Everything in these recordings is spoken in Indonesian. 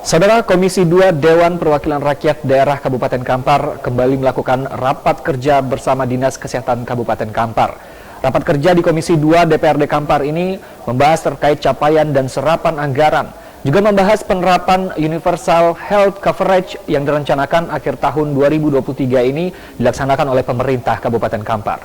Saudara, Komisi 2 Dewan Perwakilan Rakyat Daerah Kabupaten Kampar kembali melakukan rapat kerja bersama Dinas Kesehatan Kabupaten Kampar. Rapat kerja di Komisi 2 DPRD Kampar ini membahas terkait capaian dan serapan anggaran, juga membahas penerapan Universal Health Coverage yang direncanakan akhir tahun 2023 ini dilaksanakan oleh pemerintah Kabupaten Kampar.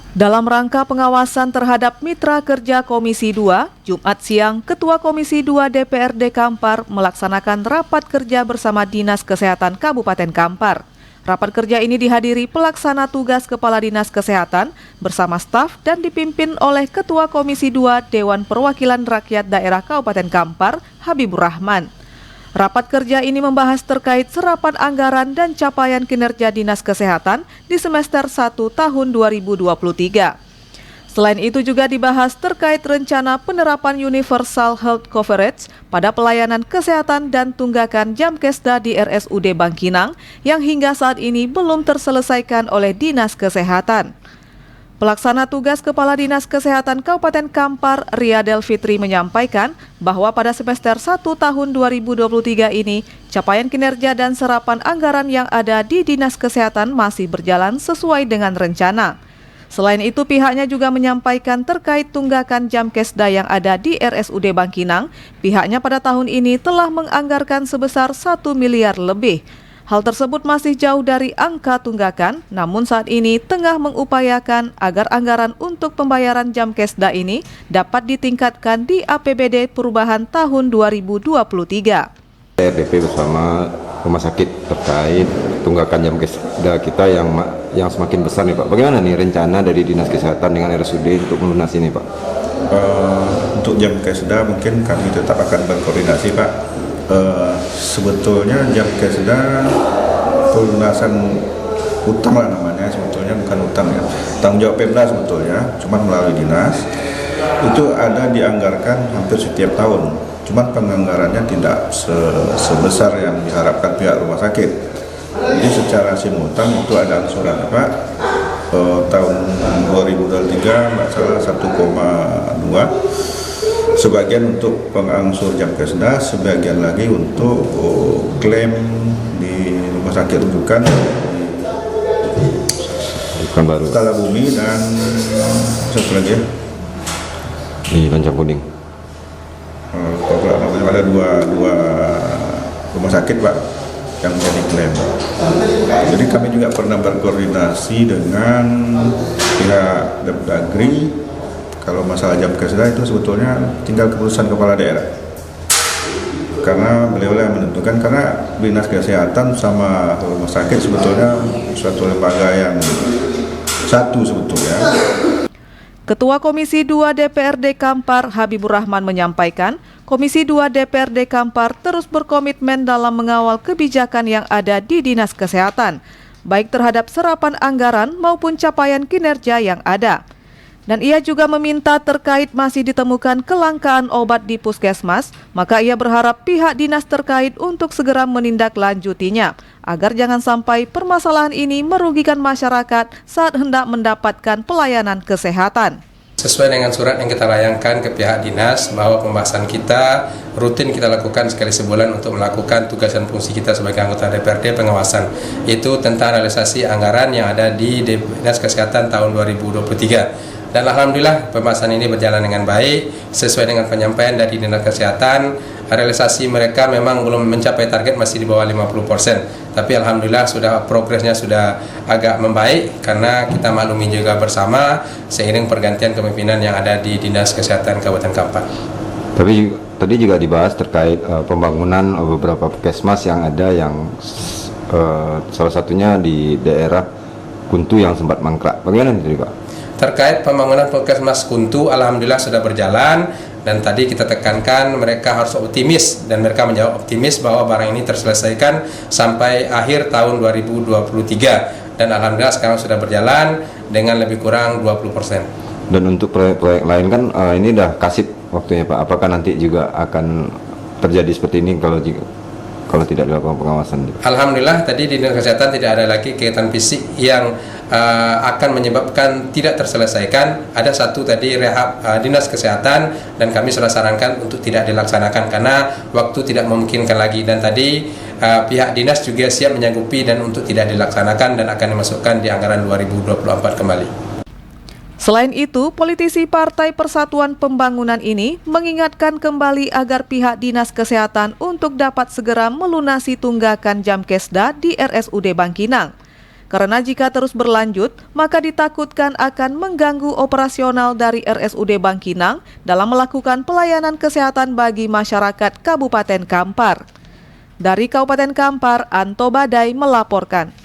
Dalam rangka pengawasan terhadap mitra kerja Komisi 2, Jumat siang, Ketua Komisi 2 DPRD Kampar melaksanakan rapat kerja bersama Dinas Kesehatan Kabupaten Kampar. Rapat kerja ini dihadiri pelaksana tugas Kepala Dinas Kesehatan bersama staf dan dipimpin oleh Ketua Komisi 2 Dewan Perwakilan Rakyat Daerah Kabupaten Kampar, Habibur Rahman. Rapat kerja ini membahas terkait serapan anggaran dan capaian kinerja Dinas Kesehatan di semester 1 tahun 2023. Selain itu juga dibahas terkait rencana penerapan Universal Health Coverage pada pelayanan kesehatan dan tunggakan Jamkesda di RSUD Bangkinang yang hingga saat ini belum terselesaikan oleh Dinas Kesehatan. Pelaksana tugas Kepala Dinas Kesehatan Kabupaten Kampar, Riadel Fitri menyampaikan bahwa pada semester 1 tahun 2023 ini, capaian kinerja dan serapan anggaran yang ada di Dinas Kesehatan masih berjalan sesuai dengan rencana. Selain itu, pihaknya juga menyampaikan terkait tunggakan Jamkesda yang ada di RSUD Bangkinang, pihaknya pada tahun ini telah menganggarkan sebesar 1 miliar lebih. Hal tersebut masih jauh dari angka tunggakan, namun saat ini tengah mengupayakan agar anggaran untuk pembayaran Jamkesda ini dapat ditingkatkan di APBD perubahan tahun 2023. RDP bersama rumah sakit terkait tunggakan Jamkesda kita yang semakin besar nih Pak. Bagaimana nih rencana dari Dinas Kesehatan dengan RSUD untuk melunasi ini Pak? Untuk Jamkesda mungkin kami tetap akan berkoordinasi Pak. Sebetulnya Jamkesda pelunasan utang lah namanya, sebetulnya bukan utang ya, tanggung jawab Pemda sebetulnya, cuman melalui dinas itu ada dianggarkan hampir setiap tahun, cuman penganggarannya tidak sebesar yang diharapkan pihak rumah sakit. Jadi secara simultan itu ada angsuran Pak, tahun 2023 nggak salah 1,2, sebagian untuk pengangsur Jamkesda, sebagian lagi untuk klaim di rumah sakit rujukan di Kalabumi dan satu lagi ya di Pancang Kuning. Ada dua rumah sakit Pak yang menjadi klaim. Jadi kami juga pernah berkoordinasi dengan pihak Depdagri. Kalau masalah Jamkesda itu sebetulnya tinggal keputusan kepala daerah, karena beliau yang menentukan, karena Dinas Kesehatan sama rumah sakit sebetulnya suatu lembaga yang satu sebetulnya. Ketua Komisi 2 DPRD Kampar, Habibur Rahman menyampaikan, Komisi 2 DPRD Kampar terus berkomitmen dalam mengawal kebijakan yang ada di Dinas Kesehatan, baik terhadap serapan anggaran maupun capaian kinerja yang ada. Dan ia juga meminta terkait masih ditemukan kelangkaan obat di puskesmas, maka ia berharap pihak dinas terkait untuk segera menindaklanjutinya, agar jangan sampai permasalahan ini merugikan masyarakat saat hendak mendapatkan pelayanan kesehatan. Sesuai dengan surat yang kita layangkan ke pihak dinas bahwa pembahasan kita rutin kita lakukan sekali sebulan untuk melakukan tugas dan fungsi kita sebagai anggota DPRD pengawasan, itu tentang realisasi anggaran yang ada di Dinas Kesehatan tahun 2023. Dan alhamdulillah pembahasan ini berjalan dengan baik sesuai dengan penyampaian dari Dinas Kesehatan. Realisasi mereka memang belum mencapai target, masih di bawah 50%. Tapi alhamdulillah sudah progresnya sudah agak membaik karena kita maklumi juga bersama seiring pergantian kepemimpinan yang ada di Dinas Kesehatan Kabupaten Kampar. Tapi tadi juga dibahas terkait pembangunan beberapa puskesmas yang ada yang salah satunya di daerah Kuntu yang sempat mangkrak. Bagaimana tadi Pak? Terkait pembangunan puskesmas Kuntu, alhamdulillah sudah berjalan, dan tadi kita tekankan mereka harus optimis, dan mereka menjawab optimis bahwa barang ini terselesaikan sampai akhir tahun 2023, dan alhamdulillah sekarang sudah berjalan dengan lebih kurang 20%. Dan untuk proyek lain kan ini udah kasih waktunya Pak, apakah nanti juga akan terjadi seperti ini kalau kalau tidak dilakukan pengawasan? Alhamdulillah tadi di Dinas Kesehatan tidak ada lagi kegiatan fisik yang akan menyebabkan tidak terselesaikan. Ada satu tadi rehab Dinas Kesehatan dan kami sudah sarankan untuk tidak dilaksanakan karena waktu tidak memungkinkan lagi, dan tadi pihak dinas juga siap menyanggupi dan untuk tidak dilaksanakan dan akan dimasukkan di anggaran 2024 kembali. Selain itu, politisi Partai Persatuan Pembangunan ini mengingatkan kembali agar pihak Dinas Kesehatan untuk dapat segera melunasi tunggakan Jamkesda di RSUD Bangkinang. Karena jika terus berlanjut, maka ditakutkan akan mengganggu operasional dari RSUD Bangkinang dalam melakukan pelayanan kesehatan bagi masyarakat Kabupaten Kampar. Dari Kabupaten Kampar, Anto Badai melaporkan.